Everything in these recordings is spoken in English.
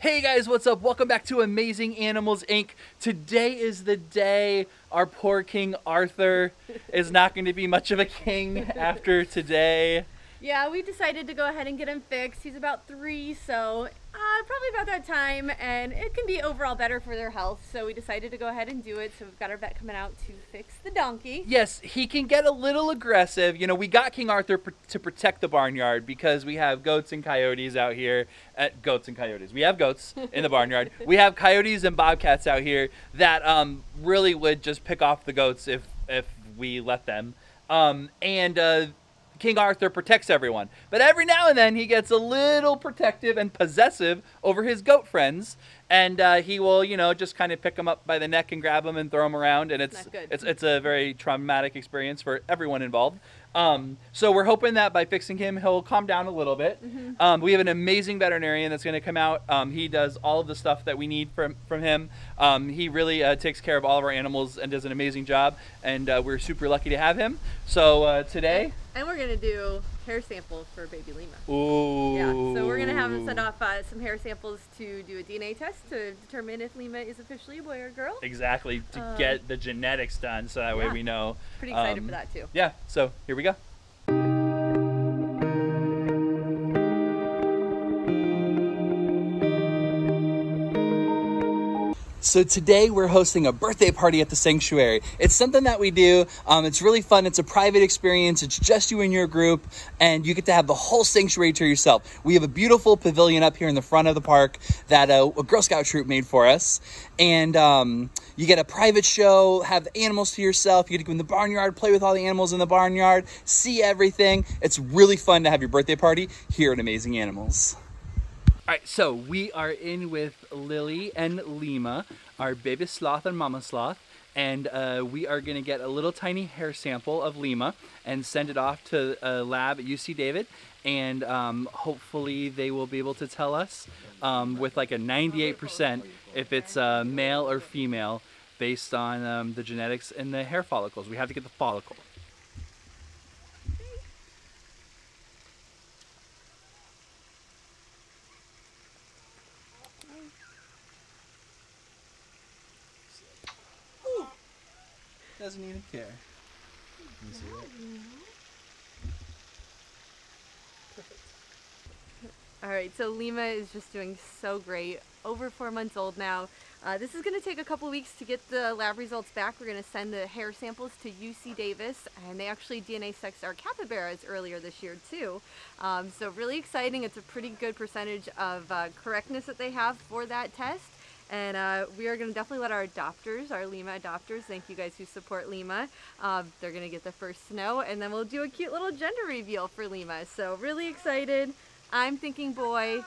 Hey guys, what's up? Welcome back to Amazing Animals Inc. Today is the day our poor King Arthur is not going to be much of a king after today. Yeah, we decided to go ahead and get him fixed. He's about 3, so probably about that time, and it can be overall better for their health, so we decided to go ahead and do it. So we've got our vet coming out to fix the donkey. Yes, he can get a little aggressive. You know, we got King Arthur to protect the barnyard because we have goats and coyotes out here. Goats and coyotes. We have goats in the barnyard. We have coyotes and bobcats out here that really would just pick off the goats if we let them. King Arthur protects everyone, but every now and then he gets a little protective and possessive over his goat friends, and he will, you know, just kind of pick them up by the neck and grab them and throw them around, and it's a very traumatic experience for everyone involved. So we're hoping that by fixing him, he'll calm down a little bit. We have an amazing veterinarian that's going to come out. He does all of the stuff that we need from him. He really takes care of all of our animals and does an amazing job, and we're super lucky to have him. So today... And we're going to do hair samples for baby Lima. Ooh. Yeah, so we're going to have him send off some hair samples to do a DNA test to determine if Lima is officially a boy or girl. Exactly, to get the genetics done, so that way we know. Pretty excited for that too. Yeah, so here we go. So today we're hosting a birthday party at the sanctuary. It's something that we do. It's really fun. It's a private experience. It's just you and your group, and you get to have the whole sanctuary to yourself. We have a beautiful pavilion up here in the front of the park that a Girl Scout troop made for us. And you get a private show, have animals to yourself. You get to go in the barnyard, play with all the animals in the barnyard, see everything. It's really fun to have your birthday party here at Amazing Animals. All right, so we are in with Lily and Lima, our baby sloth and mama sloth, and we are going to get a little tiny hair sample of Lima and send it off to a lab at UC David, and hopefully they will be able to tell us with like a 98% if it's male or female based on the genetics and the hair follicles. We have to get the follicle. Doesn't even care. Let me see that. Perfect. All right, so Lima is just doing so great. Over 4 months old now. This is going to take a couple weeks to get the lab results back. We're going to send the hair samples to UC Davis, and they actually DNA sexed our capybaras earlier this year too. So really exciting. It's a pretty good percentage of correctness that they have for that test. And we are going to definitely let our adopters, our Lima adopters, thank you guys who support Lima, they're going to get the first snow, and then we'll do a cute little gender reveal for Lima. So really excited. I'm thinking boy.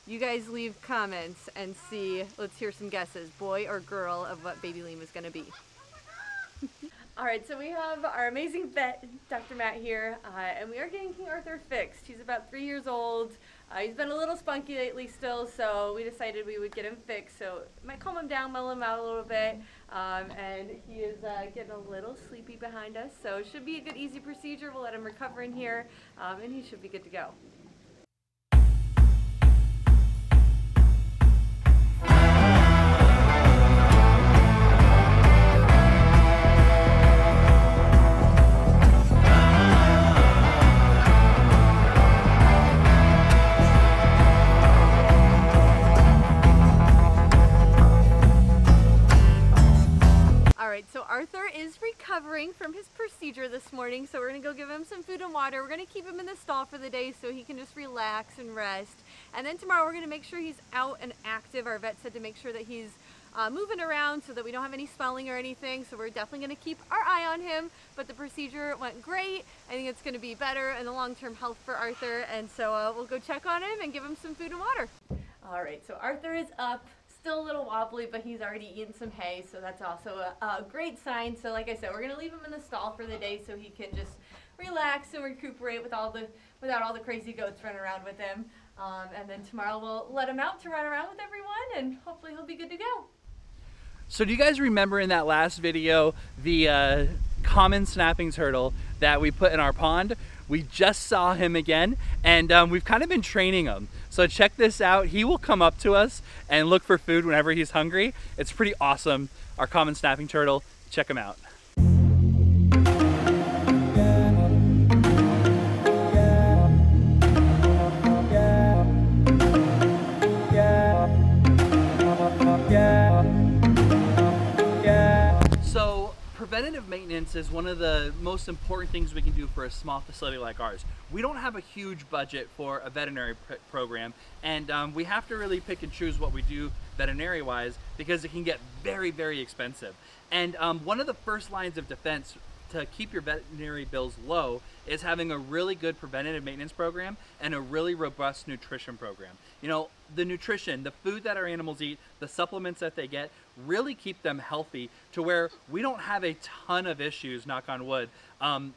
You guys leave comments and see, let's hear some guesses, boy or girl, of what baby Lima is going to be. All right, so we have our amazing vet, Dr. Matt here, and we are getting King Arthur fixed. He's about 3 years old. He's been a little spunky lately still, so we decided we would get him fixed. So it might calm him down, mellow him out a little bit, and he is getting a little sleepy behind us. So it should be a good, easy procedure. We'll let him recover in here, and he should be good to go. So Arthur is recovering from his procedure this morning, so we're going to go give him some food and water. We're going to keep him in the stall for the day so he can just relax and rest. And then tomorrow we're going to make sure he's out and active. Our vet said to make sure that he's moving around so that we don't have any swelling or anything. So we're definitely going to keep our eye on him. But the procedure went great. I think it's going to be better in the long-term health for Arthur. And so we'll go check on him and give him some food and water. All right, so Arthur is up. Still a little wobbly, but he's already eaten some hay, so that's also a great sign. So like I said, we're going to leave him in the stall for the day so he can just relax and recuperate without all the crazy goats running around with him. And then tomorrow we'll let him out to run around with everyone, and hopefully he'll be good to go. So do you guys remember in that last video the common snapping turtle that we put in our pond? We just saw him again, and we've kind of been training him. So So check this out. He will come up to us and look for food whenever he's hungry. It's pretty awesome. Our common snapping turtle. Check him out. So preventative maintenance is one of the most important things we can do for a small facility like ours. We don't have a huge budget for a veterinary program, and we have to really pick and choose what we do veterinary wise because it can get very, very expensive. And one of the first lines of defense to keep your veterinary bills low is having a really good preventative maintenance program and a really robust nutrition program. You know, the nutrition, the food that our animals eat, the supplements that they get really keep them healthy to where we don't have a ton of issues, knock on wood,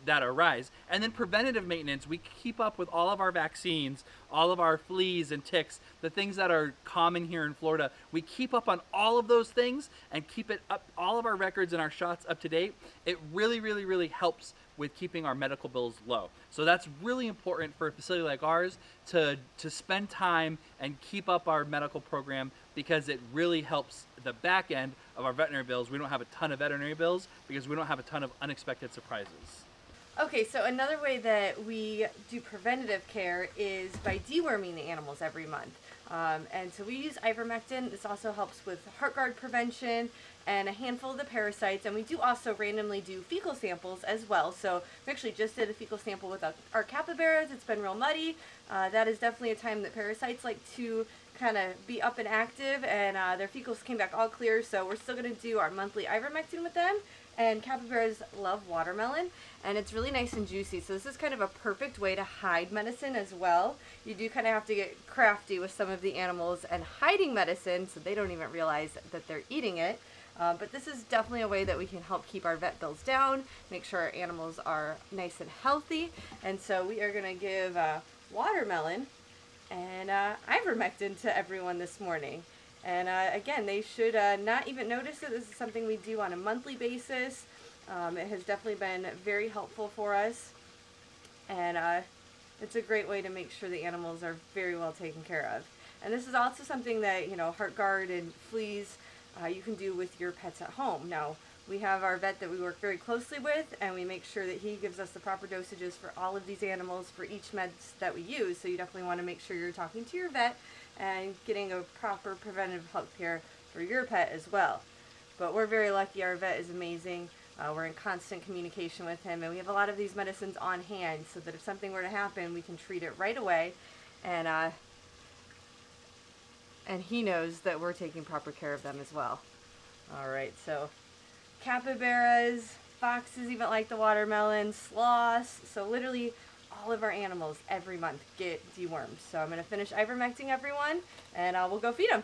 that arise. And then preventative maintenance, we keep up with all of our vaccines, all of our fleas and ticks, the things that are common here in Florida. We keep up on all of those things and keep it up, all of our records and our shots up to date. It really, really, really helps with keeping our medical bills low. So that's really important for a facility like ours to spend time and keep up our medical program because it really helps the back end of our veterinary bills. We don't have a ton of veterinary bills because we don't have a ton of unexpected surprises. Okay, so another way that we do preventative care is by deworming the animals every month. And so we use ivermectin. This also helps with heart guard prevention and a handful of the parasites. And we do also randomly do fecal samples as well. So we actually just did a fecal sample with our capybaras. It's been real muddy. That is definitely a time that parasites like to kind of be up and active, and their fecals came back all clear. So we're still going to do our monthly ivermectin with them. And capybaras love watermelon, and it's really nice and juicy. So this is kind of a perfect way to hide medicine as well. You do kind of have to get crafty with some of the animals and hiding medicine so they don't even realize that they're eating it. But this is definitely a way that we can help keep our vet bills down, make sure our animals are nice and healthy. And so we are going to give watermelon and ivermectin to everyone this morning. And again, they should not even notice that this is something we do on a monthly basis. It has definitely been very helpful for us. And it's a great way to make sure the animals are very well taken care of. And this is also something that, you know, heart guard and fleas, you can do with your pets at home. Now, we have our vet that we work very closely with, and we make sure that he gives us the proper dosages for all of these animals for each meds that we use. So you definitely want to make sure you're talking to your vet and getting a proper preventative health care for your pet as well. But we're very lucky. Our vet is amazing. We're in constant communication with him, and we have a lot of these medicines on hand so that if something were to happen, we can treat it right away. And he knows that we're taking proper care of them as well. All right, so capybaras, foxes even like the watermelon, sloths, so literally all of our animals every month get dewormed. So I'm going to finish ivermecting everyone, and we'll go feed them.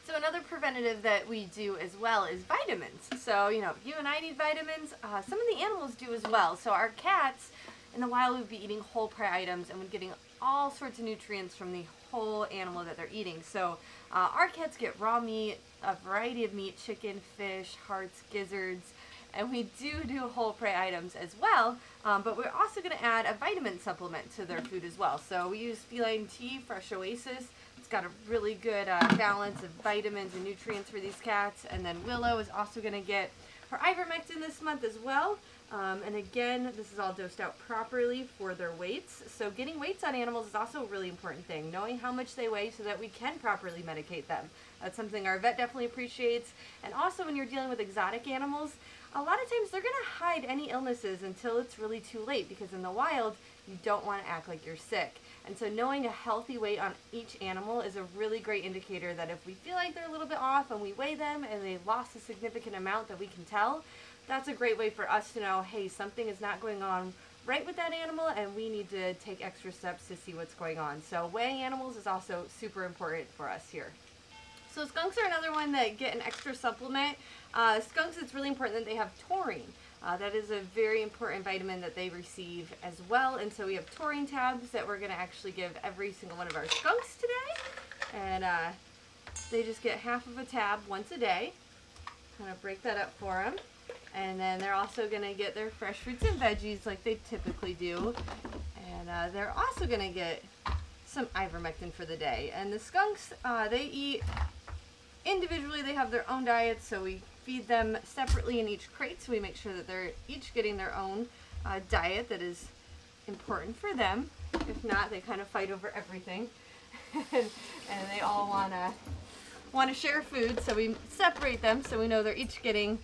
So another preventative that we do as well is vitamins. So, you know, you and I need vitamins. Some of the animals do as well. So our cats in the wild would be eating whole prey items and would getting all sorts of nutrients from the whole animal that they're eating. So our cats get raw meat, a variety of meat, chicken, fish, hearts, gizzards, and we do whole prey items as well, but we're also going to add a vitamin supplement to their food as well. So we use feline tea, Fresh Oasis. It's got a really good balance of vitamins and nutrients for these cats. And then Willow is also going to get her ivermectin this month as well. And again, this is all dosed out properly for their weights. So getting weights on animals is also a really important thing, knowing how much they weigh so that we can properly medicate them. That's something our vet definitely appreciates. And also when you're dealing with exotic animals, a lot of times they're going to hide any illnesses until it's really too late, because in the wild, you don't want to act like you're sick. And so knowing a healthy weight on each animal is a really great indicator that if we feel like they're a little bit off and we weigh them and they lost a significant amount that we can tell, that's a great way for us to know, hey, something is not going on right with that animal and we need to take extra steps to see what's going on. So weighing animals is also super important for us here. So skunks are another one that get an extra supplement. Skunks, it's really important that they have taurine. That is a very important vitamin that they receive as well. And so we have taurine tabs that we're going to actually give every single one of our skunks today. And they just get half of a tab once a day. Kind of break that up for them. And then they're also going to get their fresh fruits and veggies like they typically do. And they're also going to get some ivermectin for the day. And the skunks, they eat individually, they have their own diets, so we feed them separately in each crate, so we make sure that they're each getting their own diet that is important for them. If not, they kind of fight over everything. and they all want to share food, so we separate them so we know they're each getting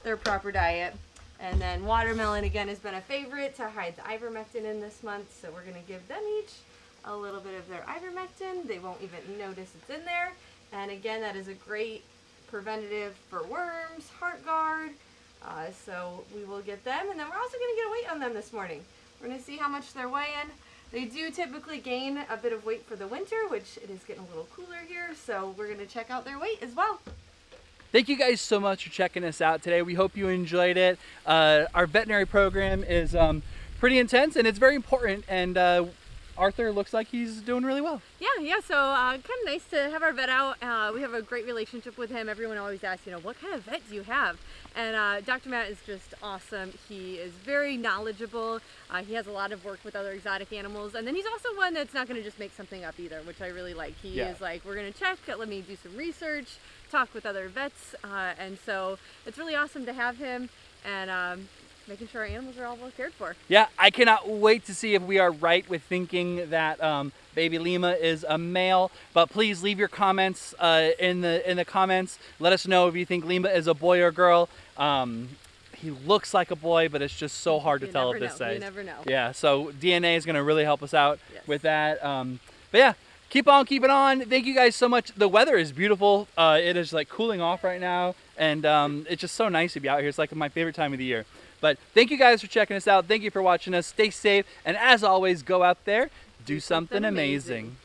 their proper diet. And then watermelon, again, has been a favorite to hide the ivermectin in this month, so we're going to give them each a little bit of their ivermectin. They won't even notice it's in there. And again, that is a great preventative for worms, heart guard. So we will get them, and then we're also going to get a weight on them this morning. We're going to see how much they're weighing. They do typically gain a bit of weight for the winter, which it is getting a little cooler here, so we're going to check out their weight as well. Thank you guys so much for checking us out today. We hope you enjoyed it. Our veterinary program is pretty intense, and it's very important, and Arthur looks like he's doing really well. Yeah, so kind of nice to have our vet out. We have a great relationship with him. Everyone always asks, what kind of vet do you have? And Dr. Matt is just awesome. He is very knowledgeable. He has a lot of work with other exotic animals. And then he's also one that's not going to just make something up either, which I really like. He is like, we're going to check, let me do some research, talk with other vets. And so it's really awesome to have him. And making sure our animals are all well cared for. Yeah, I cannot wait to see if we are right with thinking that baby Lima is a male. But please leave your comments in the comments. Let us know if you think Lima is a boy or girl. He looks like a boy, but it's just so hard to tell at this stage. You never know. Yeah, so DNA is going to really help us out with that. But yeah, keep on keeping on. Thank you guys so much. The weather is beautiful. It is like cooling off right now, and it's just so nice to be out here. It's like my favorite time of the year. But thank you guys for checking us out. Thank you for watching us. Stay safe. And as always, go out there, do something amazing.